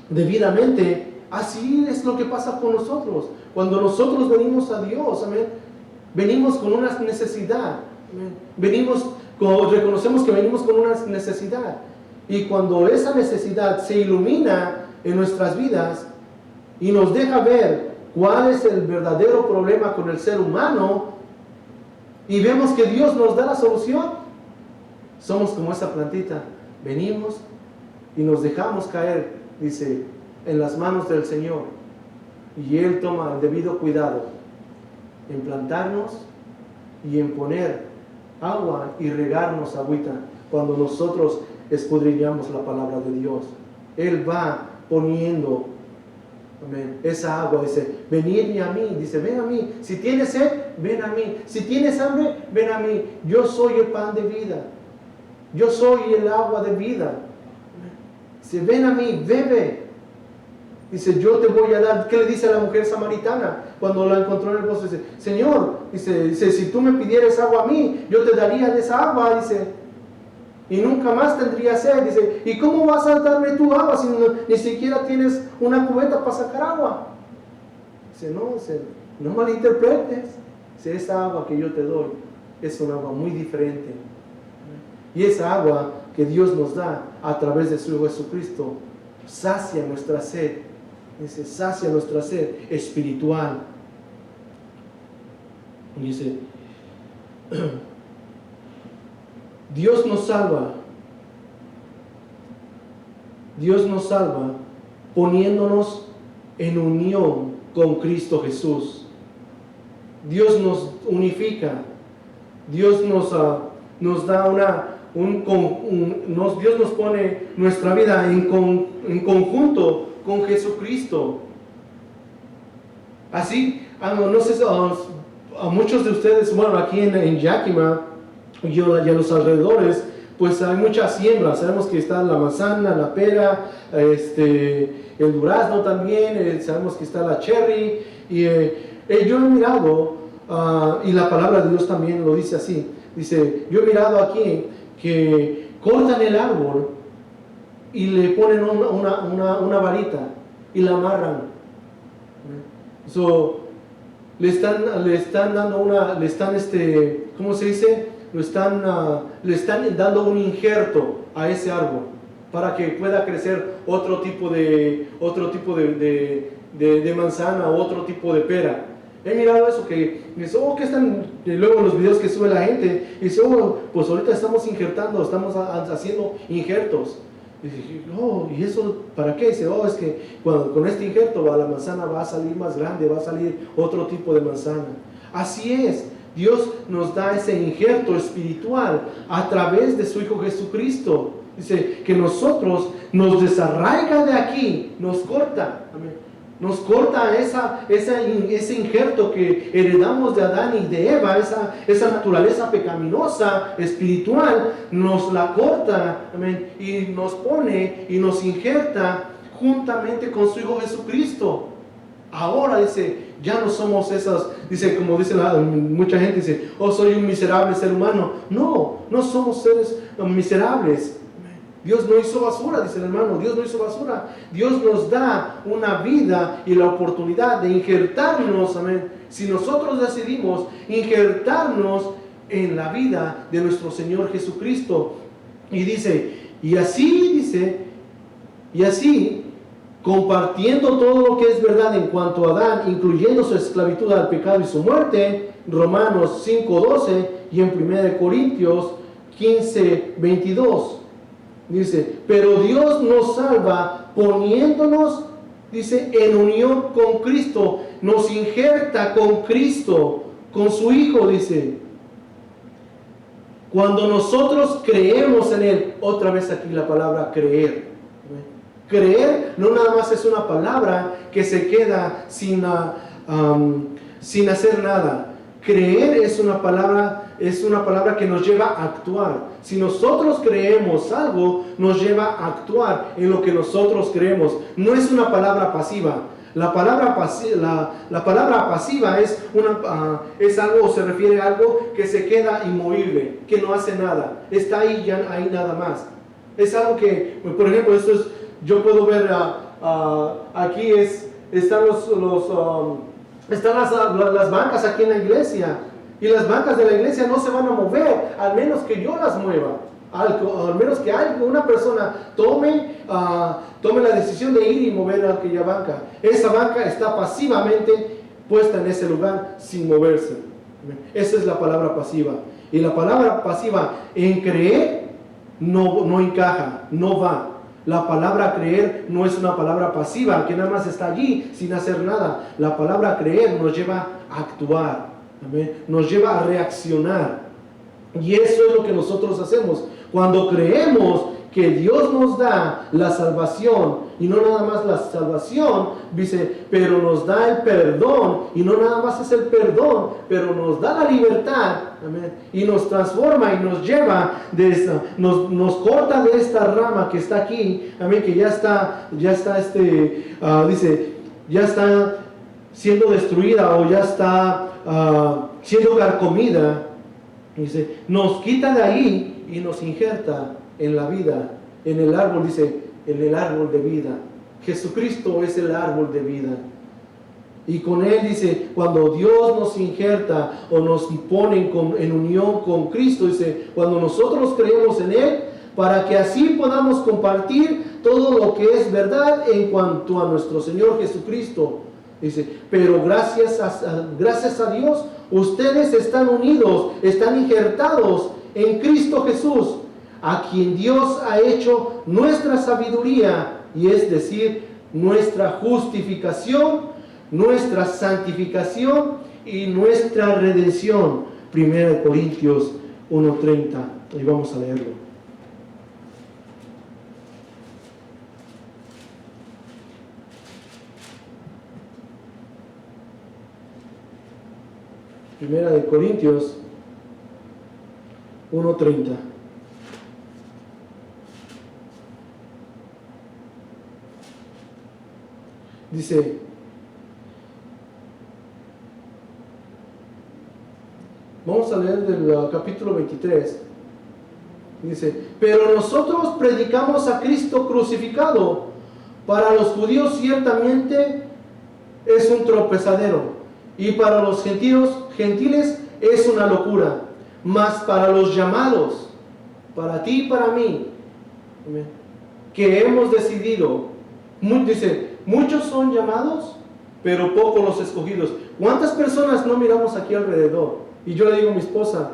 debidamente, así es lo que pasa con nosotros. Cuando nosotros venimos a Dios, amén, venimos con una necesidad, amén. Reconocemos que venimos con una necesidad, y cuando esa necesidad se ilumina en nuestras vidas y nos deja ver cuál es el verdadero problema con el ser humano, y vemos que Dios nos da la solución, somos como esa plantita, venimos y nos dejamos caer, dice, en las manos del Señor, y Él toma el debido cuidado en plantarnos y en poner agua y regarnos agüita cuando nosotros escudriñamos la palabra de Dios. Él va poniendo, amén, esa agua. Dice, venidme a mí, dice, ven a mí. Si tienes sed, ven a mí. Si tienes hambre, ven a mí. Yo soy el pan de vida, yo soy el agua de vida. Dice, ven a mí, bebe. Dice, yo te voy a dar. ¿Qué le dice a la mujer samaritana cuando la encontró en el pozo? Dice, Señor, dice, si tú me pidieras agua a mí, yo te daría de esa agua, dice, y nunca más tendría sed. Dice, ¿y cómo vas a darme tu agua si ni siquiera tienes una cubeta para sacar agua? Dice, no malinterpretes. Dice, esa agua que yo te doy es un agua muy diferente. Y esa agua que Dios nos da a través de su Hijo Jesucristo sacia nuestra sed. Dice, sacia nuestra sed espiritual. Y dice, Dios nos salva poniéndonos en unión con Cristo Jesús. Dios nos unifica. Dios nos da Dios nos pone nuestra vida en conjunto con Jesucristo. Así, no sé, a muchos de ustedes, bueno, aquí en Yakima y a los alrededores, pues hay muchas siembras. Sabemos que está la manzana, la pera, el durazno también, sabemos que está la cherry, y yo he mirado, y la palabra de Dios también lo dice así. Dice, yo he mirado aquí que cortan el árbol y le ponen una varita y la amarran. Le están dando ¿cómo se dice? Le están dando un injerto a ese árbol. para que pueda crecer otro tipo de manzana o otro tipo de pera. He mirado eso que dice, oh, ¿qué están? Y luego los videos que sube la gente, dice, oh, pues ahorita estamos injertando, estamos haciendo injertos. Y dije, oh, ¿y eso para qué? Dice, oh, es que con este injerto la manzana va a salir más grande, va a salir otro tipo de manzana. Así es, Dios nos da ese injerto espiritual a través de su Hijo Jesucristo. Dice que nosotros nos desarraiga de aquí, nos corta, amén. Nos corta ese injerto que heredamos de Adán y de Eva, esa naturaleza pecaminosa, espiritual, nos la corta, amén, y nos pone y nos injerta juntamente con su Hijo Jesucristo. Ahora dice, ya no somos esas, dice, como dice mucha gente, dice, oh, soy un miserable ser humano. No, no somos seres miserables. Dios no hizo basura, dice el hermano, Dios no hizo basura. Dios nos da una vida y la oportunidad de injertarnos, amén. Si nosotros decidimos injertarnos en la vida de nuestro Señor Jesucristo. Y dice, y así, compartiendo todo lo que es verdad en cuanto a Adán, incluyendo su esclavitud al pecado y su muerte, Romanos 5:12, y en 1 Corintios 15:22. Dice, pero Dios nos salva poniéndonos, dice, en unión con Cristo, nos injerta con Cristo, con su Hijo, dice. Cuando nosotros creemos en Él, otra vez aquí la palabra creer. Creer no nada más es una palabra que se queda sin hacer nada. Creer es una palabra que nos lleva a actuar. Si nosotros creemos algo, nos lleva a actuar en lo que nosotros creemos. No es una palabra pasiva. La palabra pasiva es algo, se refiere a algo que se queda inmovible, que no hace nada. Está ahí, ya ahí nada más. Es algo que, por ejemplo, esto es, yo puedo ver aquí están las bancas aquí en la iglesia. Y las bancas de la iglesia no se van a mover, al menos que yo las mueva. Al menos que una persona tome la decisión de ir y mover a aquella banca. Esa banca está pasivamente puesta en ese lugar sin moverse. Esa es la palabra pasiva. Y la palabra pasiva en creer no encaja, no va. La palabra creer no es una palabra pasiva que nada más está allí sin hacer nada. La palabra creer nos lleva a actuar. Amén. Nos lleva a reaccionar. Y eso es lo que nosotros hacemos. Cuando creemos que Dios nos da la salvación, y no nada más la salvación, dice, pero nos da el perdón, y no nada más es el perdón, pero nos da la libertad, amén, y nos transforma y nos lleva nos corta de esta rama que está aquí, amén, que ya está siendo destruida o ya está siendo carcomida. Dice, nos quita de ahí y nos injerta en la vida, en el árbol, dice, en el árbol de vida. Jesucristo es el árbol de vida. Y con Él, dice, cuando Dios nos injerta o nos pone en unión con Cristo, dice, cuando nosotros creemos en Él, para que así podamos compartir todo lo que es verdad en cuanto a nuestro Señor Jesucristo. Dice, pero gracias a Dios, ustedes están unidos, están injertados en Cristo Jesús, a quien Dios ha hecho nuestra sabiduría, y es decir, nuestra justificación, nuestra santificación y nuestra redención. 1 Corintios 1:30, y vamos a leerlo. Primera de Corintios 1:30. Dice, vamos a leer del capítulo 23. Dice, pero nosotros predicamos a Cristo crucificado. Para los judíos ciertamente es un tropezadero, y para los gentiles es una locura, mas para los llamados, para ti y para mí, que hemos decidido. Dice, muchos son llamados, pero pocos los escogidos. ¿Cuántas personas no miramos aquí alrededor? Y yo le digo a mi esposa,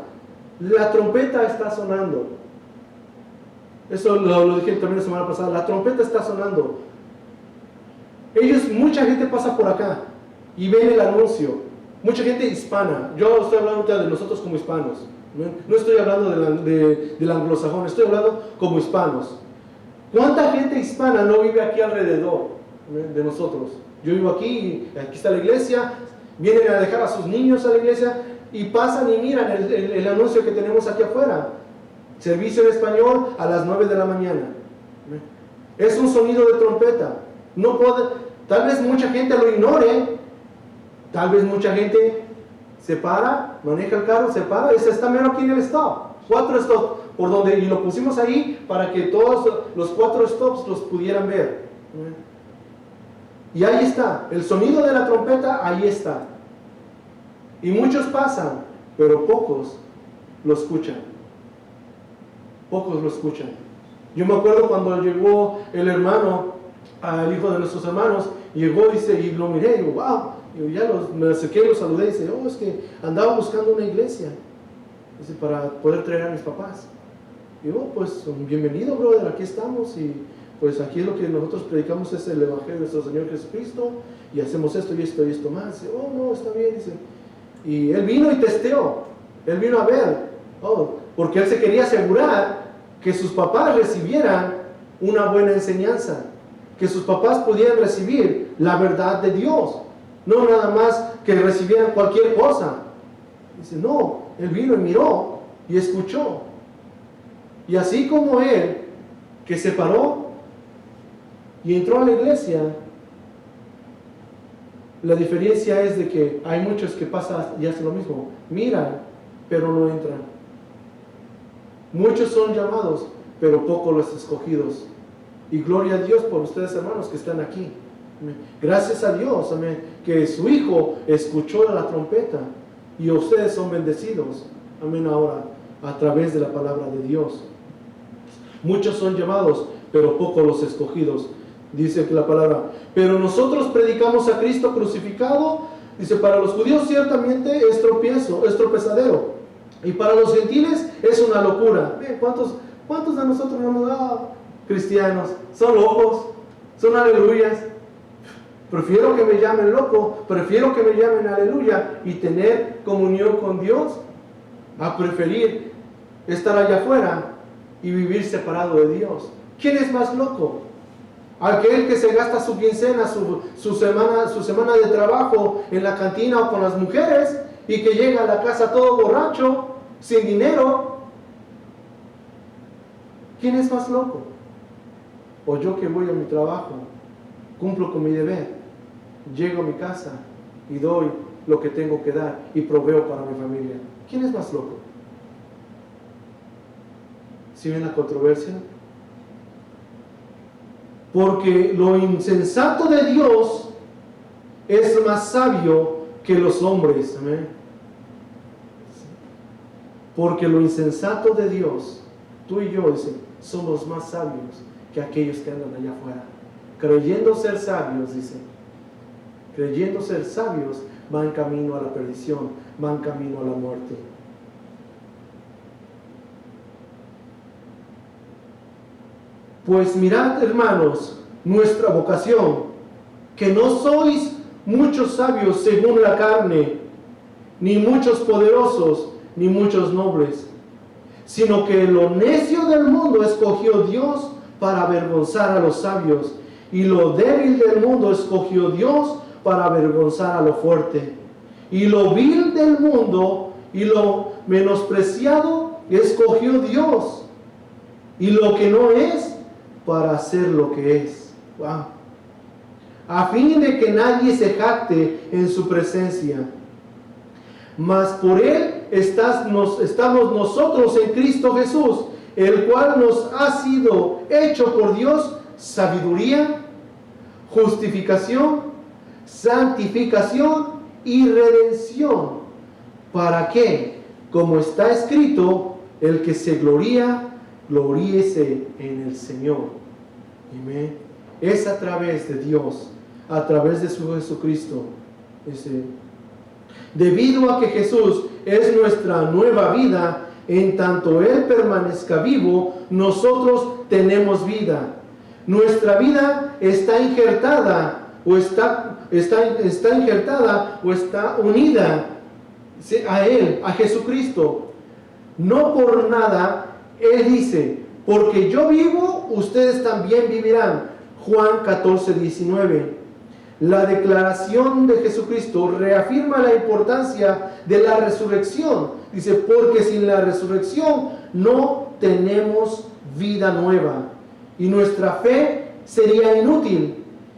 la trompeta está sonando. Eso lo dije también la semana pasada, la trompeta está sonando. Mucha gente pasa por acá y ven el anuncio. Mucha gente hispana. Yo estoy hablando de nosotros como hispanos. No estoy hablando del anglosajón, estoy hablando como hispanos. ¿Cuánta gente hispana no vive aquí alrededor de nosotros? Yo vivo aquí está la iglesia, vienen a dejar a sus niños a la iglesia y pasan y miran el anuncio que tenemos aquí afuera. Servicio en español a las 9 de la mañana. Es un sonido de trompeta. Tal vez mucha gente lo ignore, tal vez mucha gente se para, maneja el carro, se para y se está mero aquí en el stop. 4 stops, y lo pusimos ahí para que todos los 4 stops los pudieran ver. Y ahí está, el sonido de la trompeta, ahí está. Y muchos pasan, pero pocos lo escuchan. Pocos lo escuchan. Yo me acuerdo cuando llegó el hermano, el hijo de nuestros hermanos, llegó y lo miré y digo, wow. Me acerqué y lo saludé y dice, es que andaba buscando una iglesia, dice, para poder traer a mis papás. Y yo, pues bienvenido, brother, aquí estamos y pues aquí lo que nosotros predicamos es el evangelio de nuestro Señor Jesucristo y hacemos esto y esto y esto más. Dice, no, está bien, dice. Y él vino y testeó, él vino a ver, porque él se quería asegurar que sus papás recibieran una buena enseñanza, que sus papás pudieran recibir la verdad de Dios. No nada más que recibieran cualquier cosa. Dice, no, él vino y miró y escuchó. Y así como él, que se paró y entró a la iglesia, la diferencia es de que hay muchos que pasan y hacen lo mismo. Miran, pero no entran. Muchos son llamados, pero pocos los escogidos. Y gloria a Dios por ustedes, hermanos, que están aquí. Gracias a Dios, amén, que su hijo escuchó la trompeta y ustedes son bendecidos, amén, ahora a través de la palabra de Dios. Muchos son llamados, pero pocos los escogidos. Dice que la palabra, pero nosotros predicamos a Cristo crucificado. Dice, para los judíos ciertamente es tropezadero, y para los gentiles es una locura. ¿Cuántos de nosotros no nos da cristianos? Son locos, son aleluyas. Prefiero que me llamen loco, prefiero que me llamen aleluya y tener comunión con Dios, a preferir estar allá afuera y vivir separado de Dios. ¿Quién es más loco? Aquel que se gasta su quincena, su semana de trabajo en la cantina o con las mujeres y que llega a la casa todo borracho, sin dinero. ¿Quién es más loco? O yo que voy a mi trabajo, cumplo con mi deber, llego a mi casa y doy lo que tengo que dar y proveo para mi familia. ¿Quién es más loco? ¿Sí ven la controversia? Porque lo insensato de Dios es más sabio que los hombres. Amén. Porque lo insensato de Dios, tú y yo, dice, somos más sabios que aquellos que andan allá afuera. Creyendo ser sabios, dice, creyendo ser sabios, van camino a la perdición, van camino a la muerte. Pues mirad, hermanos, nuestra vocación, que no sois muchos sabios según la carne, ni muchos poderosos, ni muchos nobles, sino que lo necio del mundo escogió Dios para avergonzar a los sabios, y lo débil del mundo escogió Dios para avergonzar a lo fuerte. Y lo vil del mundo y lo menospreciado escogió Dios, y lo que no es, para hacer lo que es. Wow. A fin de que nadie se jacte en su presencia. Mas por él estamos nosotros en Cristo Jesús, el cual nos ha sido hecho por Dios sabiduría, justificación, santificación y redención. ¿Para qué? Como está escrito, el que se gloría, gloríese en el Señor. Amén. Es a través de Dios, a través de su Jesucristo. Dice, debido a que Jesús es nuestra nueva vida, en tanto Él permanezca vivo, nosotros tenemos vida. Nuestra vida está injertada o está unida a Él, a Jesucristo. No por nada, Él dice, porque yo vivo, ustedes también vivirán. Juan 14, 19. La declaración de Jesucristo reafirma la importancia de la resurrección. Dice, porque sin la resurrección no tenemos vida nueva. Y nuestra fe sería inútil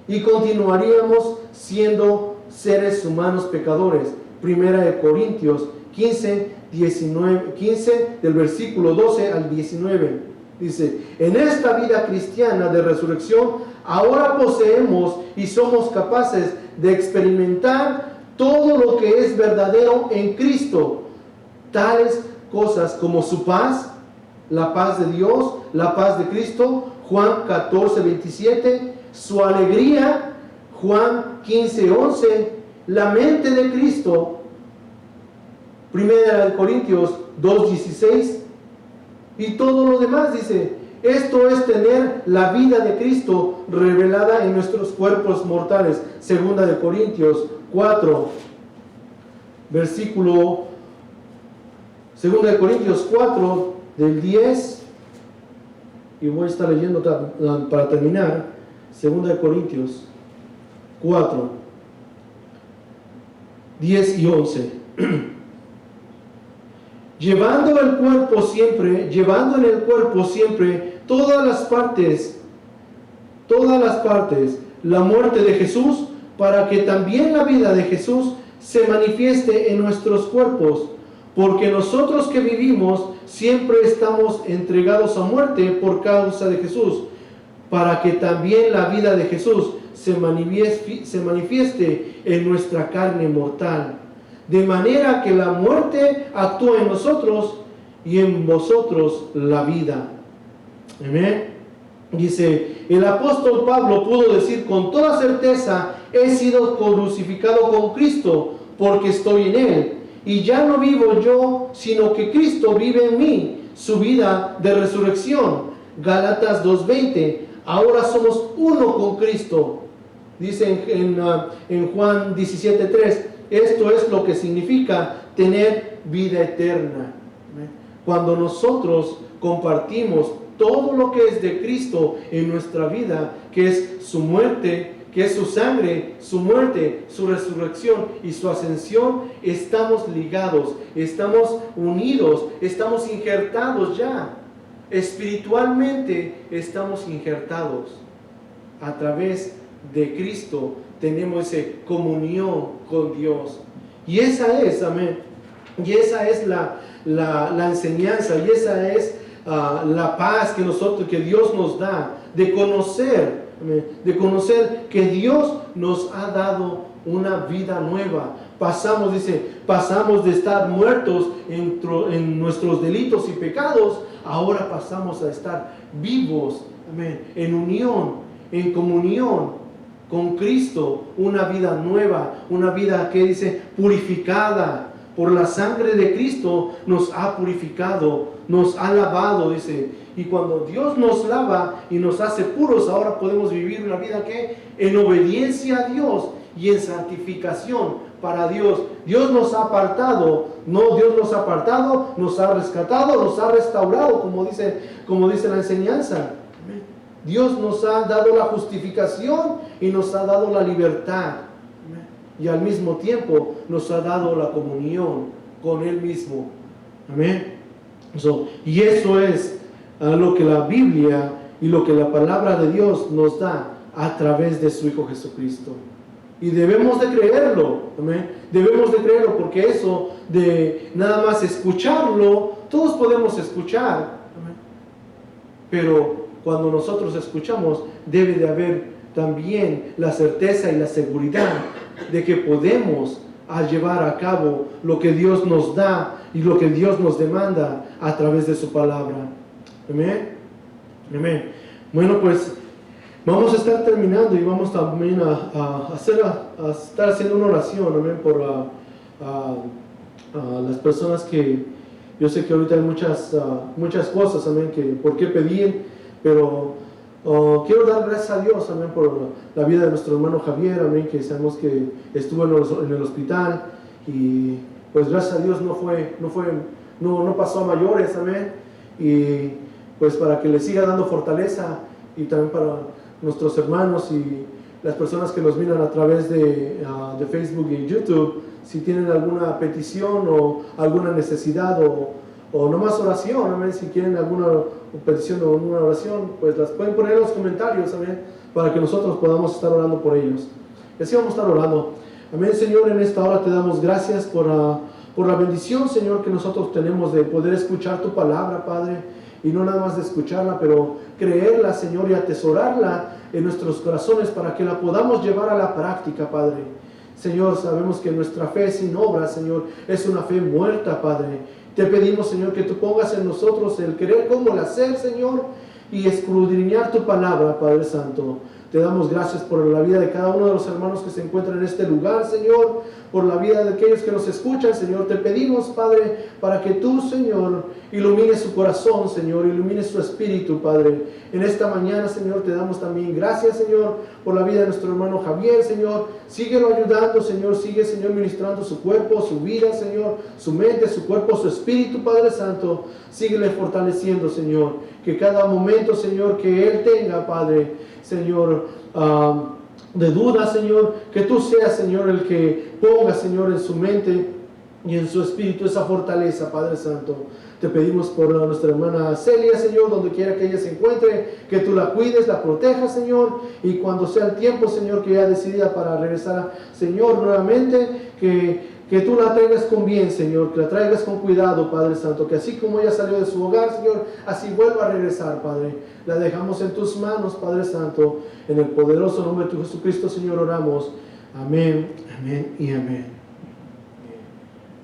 y continuaríamos siendo seres humanos pecadores. Primera de Corintios 15, del versículo 12 al 19. Dice, en esta vida cristiana de resurrección, ahora poseemos y somos capaces de experimentar todo lo que es verdadero en Cristo. Tales cosas como su paz, la paz de Dios, la paz de Cristo, Juan 14, 27, su alegría, Juan 15, 11, la mente de Cristo, 1 Corintios 2, 16, y todo lo demás. Dice, esto es tener la vida de Cristo revelada en nuestros cuerpos mortales. 2 Corintios 4, versículo 2 Corintios 4 del 10, y voy a estar leyendo para terminar. 2 Corintios 4, 10 y 11. Llevando en el cuerpo siempre todas las partes, la muerte de Jesús, para que también la vida de Jesús se manifieste en nuestros cuerpos. Porque nosotros que vivimos siempre estamos entregados a muerte por causa de Jesús, para que también la vida de Jesús se manifieste en nuestra carne mortal. De manera que la muerte actúa en nosotros y en vosotros la vida. Amén. Dice, el apóstol Pablo pudo decir con toda certeza, he sido crucificado con Cristo, porque estoy en Él. Y ya no vivo yo, sino que Cristo vive en mí, su vida de resurrección. Gálatas 2:20, ahora somos uno con Cristo. Dice en Juan 17:3, esto es lo que significa tener vida eterna. Cuando nosotros compartimos todo lo que es de Cristo en nuestra vida, que es su muerte, que es su sangre, su muerte, su resurrección y su ascensión, estamos ligados, estamos unidos, estamos injertados ya. Espiritualmente estamos injertados. A través de Cristo tenemos esa comunión con Dios. Y esa es, amén, y esa es la enseñanza, y esa es la paz que Dios nos da, de conocer que Dios nos ha dado una vida nueva. Pasamos de estar muertos en nuestros delitos y pecados, ahora pasamos a estar vivos, amén, en unión, en comunión con Cristo, una vida nueva, una vida que dice purificada por la sangre de Cristo. Nos ha purificado, nos ha lavado, dice, y cuando Dios nos lava y nos hace puros, ahora podemos vivir una vida que en obediencia a Dios y en santificación para Dios. Dios nos ha apartado, nos ha rescatado, nos ha restaurado, como dice la enseñanza. Dios nos ha dado la justificación y nos ha dado la libertad. Y al mismo tiempo nos ha dado la comunión con Él mismo. Amén. Y eso es lo que la Biblia y lo que la palabra de Dios nos da a través de su Hijo Jesucristo. Y debemos de creerlo. Amén. Debemos de creerlo, porque eso de nada más escucharlo, todos podemos escuchar. Amén. Pero cuando nosotros escuchamos, debe de haber también la certeza y la seguridad de que podemos llevar a cabo lo que Dios nos da y lo que Dios nos demanda a través de su palabra. Amén. Amén. Bueno, pues Vamos a estar terminando y vamos también a estar haciendo una oración, amén, por las personas que yo sé que ahorita hay muchas cosas, amén, que por qué pedir, pero quiero dar gracias a Dios, amén, por la vida de nuestro hermano Javier, amén, que sabemos que estuvo en el hospital y pues gracias a Dios no pasó a mayores, amén, y pues para que le siga dando fortaleza y también para nuestros hermanos y las personas que nos miran a través de Facebook y YouTube, si tienen alguna petición o alguna necesidad o nomás oración, amén, si quieren alguna petición o una oración, pues las pueden poner en los comentarios, amén, para que nosotros podamos estar orando por ellos. Y así vamos a estar orando. Amén, Señor, en esta hora te damos gracias por la bendición, Señor, que nosotros tenemos de poder escuchar tu palabra, Padre, y no nada más de escucharla, pero creerla, Señor, y atesorarla en nuestros corazones para que la podamos llevar a la práctica, Padre. Señor, sabemos que nuestra fe sin obra, Señor, es una fe muerta, Padre. Te pedimos, Señor, que tú pongas en nosotros el querer como el hacer, Señor, y escudriñar tu palabra, Padre Santo. Te damos gracias por la vida de cada uno de los hermanos que se encuentran en este lugar, Señor, por la vida de aquellos que nos escuchan, Señor. Te pedimos, Padre, para que tú, Señor, ilumines su corazón, Señor, ilumines su espíritu, Padre. En esta mañana, Señor, te damos también gracias, Señor, por la vida de nuestro hermano Javier, Señor. Síguelo ayudando, Señor. Sigue, Señor, ministrando su cuerpo, su vida, Señor, su mente, su cuerpo, su espíritu, Padre Santo. Síguele fortaleciendo, Señor. Que cada momento, Señor, que él tenga, Padre, Señor, de duda, Señor, que tú seas, Señor, el que ponga, Señor, en su mente y en su espíritu esa fortaleza, Padre Santo. Te pedimos por nuestra hermana Celia, Señor, donde quiera que ella se encuentre, que tú la cuides, la protejas, Señor, y cuando sea el tiempo, Señor, que ella decida para regresar, Señor, nuevamente, que tú la traigas con bien, Señor, que la traigas con cuidado, Padre Santo, que así como ella salió de su hogar, Señor, así vuelva a regresar, Padre. La dejamos en tus manos, Padre Santo, en el poderoso nombre de tu Jesucristo, Señor, oramos. Amén, amén y amén.